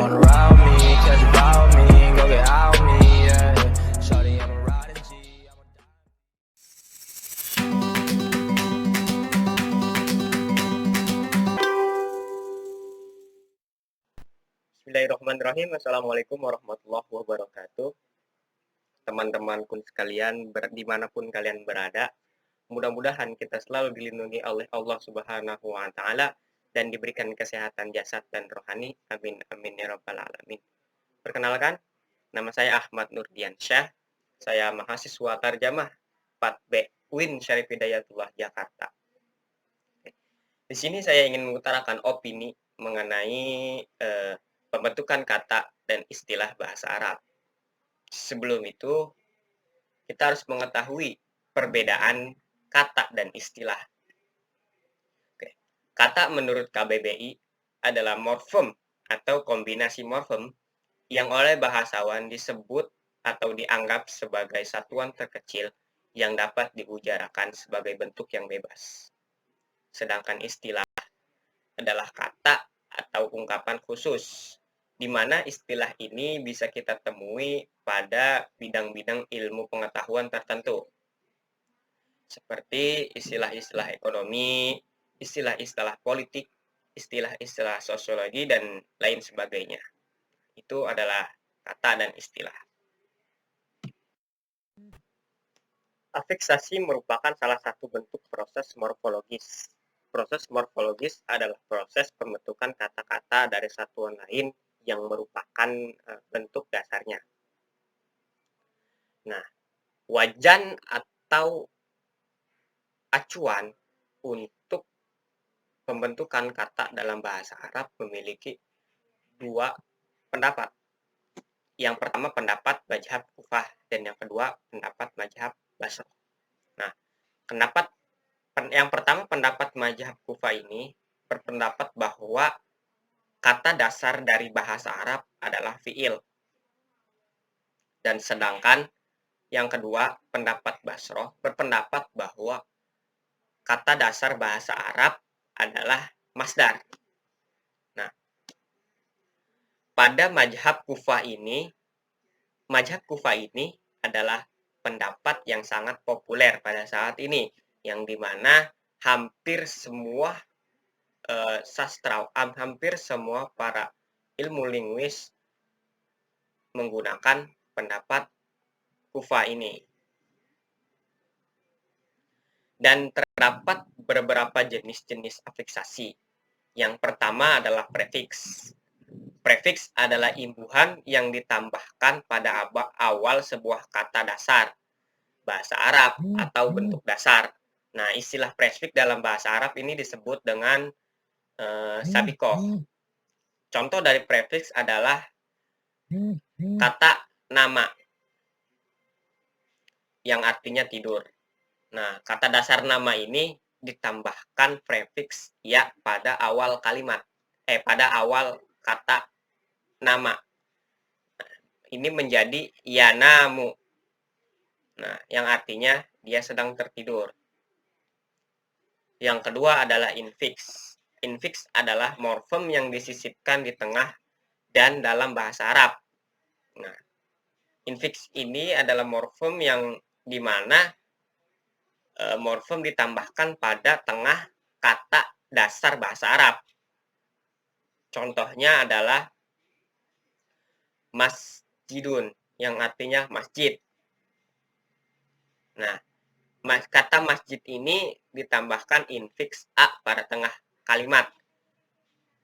wanna ride with me, catch a vibe with me, go get out with me, yeah. Shawty, I'm a riding G, I'm a Bismillahirrahmanirrahim. Assalamualaikum warahmatullahi wabarakatuh. Teman-temanku sekalian, dimanapun kalian berada, mudah-mudahan kita selalu dilindungi oleh Allah Subhanahu wa Ta'ala dan diberikan kesehatan jasad dan rohani. Amin, amin ya Rabbal 'Alamin. Perkenalkan, nama saya Ahmad Nurdiansyah. Saya mahasiswa Tarjamah 4B UIN Syarif Hidayatullah Jakarta. Di sini saya ingin mengutarakan opini mengenai pembentukan kata dan istilah bahasa Arab. Sebelum itu, kita harus mengetahui perbedaan kata dan istilah. Oke. Kata menurut KBBI adalah morfem atau kombinasi morfem yang oleh bahasawan disebut atau dianggap sebagai satuan terkecil yang dapat diujarakan sebagai bentuk yang bebas. Sedangkan istilah adalah kata atau ungkapan khusus, di mana istilah ini bisa kita temui pada bidang-bidang ilmu pengetahuan tertentu, seperti istilah-istilah ekonomi, istilah-istilah politik, istilah-istilah sosiologi, dan lain sebagainya. Itu adalah kata dan istilah. Afiksasi merupakan salah satu bentuk proses morfologis. Proses morfologis adalah proses pembentukan kata-kata dari satuan lain yang merupakan bentuk dasarnya. Nah, wajan atau acuan untuk pembentukan kata dalam bahasa Arab memiliki dua pendapat. Yang pertama pendapat mazhab Kufah dan yang kedua pendapat mazhab Basrah. Nah, yang pertama pendapat mazhab Kufah ini berpendapat bahwa kata dasar dari bahasa Arab adalah fi'il. Dan sedangkan yang kedua pendapat Basrah berpendapat bahwa kata dasar bahasa Arab adalah masdar. Nah, pada mazhab Kufah ini adalah pendapat yang sangat populer pada saat ini, yang dimana hampir semua hampir semua para ilmu linguis menggunakan pendapat Kufah ini. Dan terdapat beberapa jenis-jenis afiksasi. Yang pertama adalah prefiks. Prefiks adalah imbuhan yang ditambahkan pada awal sebuah kata dasar bahasa Arab atau bentuk dasar. Nah, istilah prefiks dalam bahasa Arab ini disebut dengan sabikoh. Contoh dari prefiks adalah kata nama yang artinya tidur. Nah, kata dasar nama ini ditambahkan prefiks ya pada awal kalimat. Pada awal kata nama. Ini menjadi yanamu. Nah, yang artinya dia sedang tertidur. Yang kedua adalah infiks. Infiks adalah morfem yang disisipkan di tengah dan dalam bahasa Arab. Nah, infiks ini adalah morfem yang dimana morfem ditambahkan pada tengah kata dasar bahasa Arab. Contohnya adalah masjidun, yang artinya masjid. Nah, kata masjid ini ditambahkan infiks a pada tengah kalimat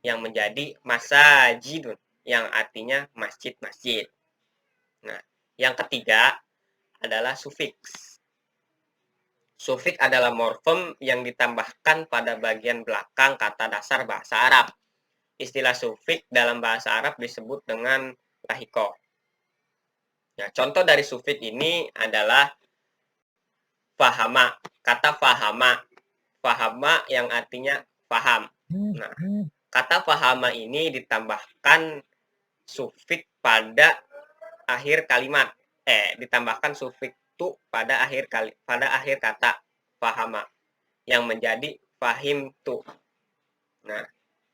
yang menjadi masajidun, yang artinya masjid-masjid. Nah, yang ketiga adalah sufiks. Sufiks adalah morfem yang ditambahkan pada bagian belakang kata dasar bahasa Arab. Istilah sufiks dalam bahasa Arab disebut dengan lahiko. Nah, contoh dari sufiks ini adalah fahama. Kata fahama. Fahama yang artinya paham. Nah, kata fahama ini ditambahkan sufiks pada akhir kalimat. Ditambahkan sufiks tu pada akhir kata fahama yang menjadi fahim tu. Nah,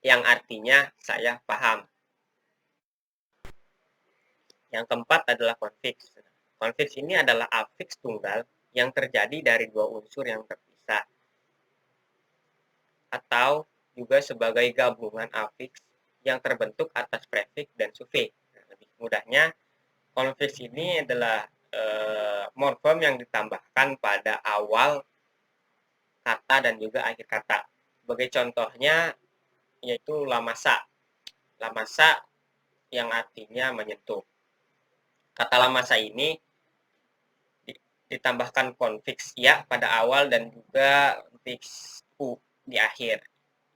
yang artinya saya paham. Yang keempat adalah konfiks. Konfiks ini adalah afiks tunggal yang terjadi dari dua unsur yang terpisah, atau juga sebagai gabungan afiks yang terbentuk atas prefiks dan sufiks. Nah, lebih mudahnya, konfiks ini adalah morfem yang ditambahkan pada awal kata dan juga akhir kata. Sebagai contohnya yaitu lamasa. Lamasa yang artinya menyentuh. Kata lamasa ini ditambahkan konfiks ya pada awal dan juga konfiks u di akhir.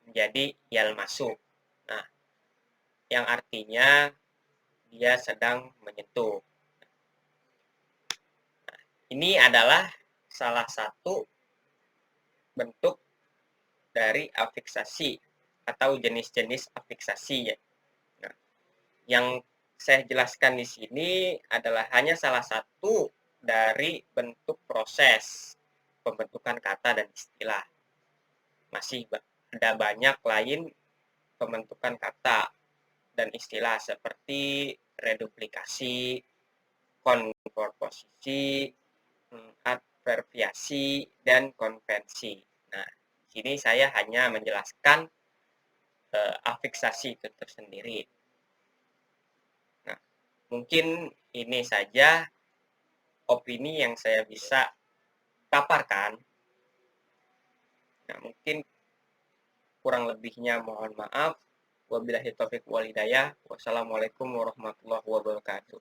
Menjadi yalmasu. Nah, yang artinya dia sedang menyentuh. Nah, ini adalah salah satu bentuk dari afiksasi atau jenis-jenis afiksasi ya. Nah, yang saya jelaskan di sini adalah hanya salah satu dari bentuk proses pembentukan kata dan istilah. Masih ada banyak lain pembentukan kata dan istilah seperti reduplikasi, konkorposisi, adverbiasi, dan konvensi. Nah, di sini saya hanya menjelaskan afiksasi itu tersendiri. Nah, mungkin ini saja opini yang saya bisa paparkan. Nah, mungkin kurang lebihnya mohon maaf. Wabillahi taufiq wal hidayah. Wassalamualaikum warahmatullahi wabarakatuh.